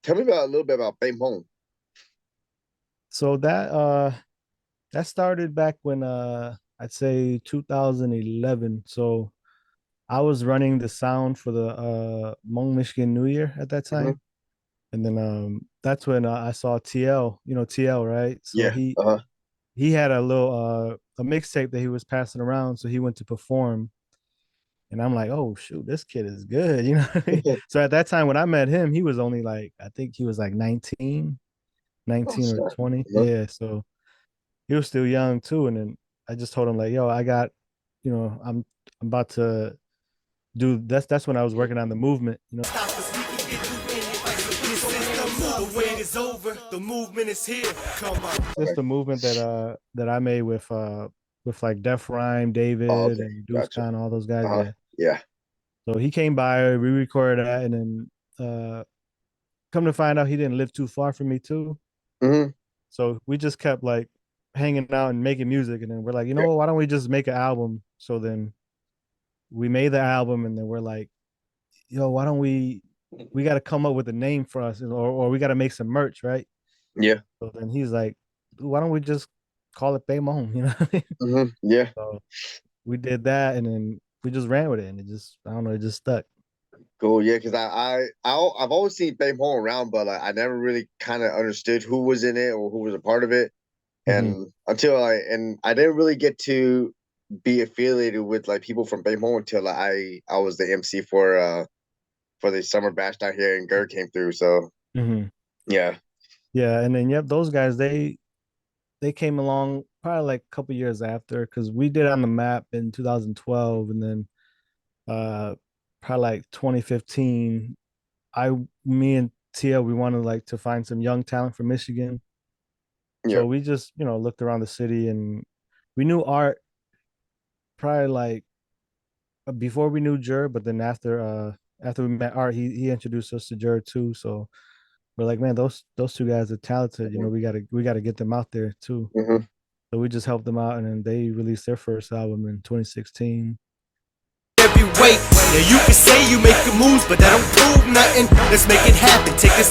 Tell me about a little bit about PEB HMOOB. So that started back when I'd say 2011. So I was running the sound for the Hmong Michigan New Year at that Hmm. time. And then that's when I saw TL, TL, right? So Yeah. he had a little a mixtape that he was passing around, so he went to perform. And I'm like, oh shoot, this kid is good, you know what I mean? So at that time when I met him, he was only like, I think he was like 19, Oh, 19 or sorry. 20. Uh-huh. Yeah. So he was still young too. And then I just told him like, yo, I got, I'm about to do that's when I was working on the movement, The wait is over, the movement is here. Come on. just Okay. the movement that I made with like Def Rhyme, Oh, David okay. and Deuce Gotcha. Khan, all those guys. Uh-huh. Yeah. Yeah. So he came by, we recorded that, and then come to find out he didn't live too far from me too. Hmm. So we just kept like hanging out and making music, and then we're like, you know Yeah. what, why don't we just make an album? So then we made the album, and then we're like, yo, why don't we got to come up with a name for us, or we got to make some merch, right? Yeah. So then he's like, why don't we just call it Baymon, you know what I mean? Yeah. So we did that, and then we just ran with it, and it just, I don't know, it just stuck. Cool. Yeah, because I've always seen PEB HMOOB around, but like I never really kind of understood who was in it or who was a part of it. Hmm. And I didn't really get to be affiliated with like people from PEB HMOOB until like, I was the MC for the summer bash down here and Gert came through. So Hmm. yeah. Yeah, and then yep, those guys they came along probably like a couple years after because we did On the Map in 2012, and then uh probably like 2015, I me and TL, we wanted like to find some young talent from Michigan. Yeah. So we just, looked around the city, and we knew Art probably like before we knew Jer, but then after we met Art, he introduced us to Jer too. So we're like, man, those two guys are talented. Hmm. We gotta get them out there too. Hmm. So we just helped them out, and then they released their first album in 2016. Every weight. Now you can say you make the moves, but that don't prove nothing. Let's make it happen. Take this.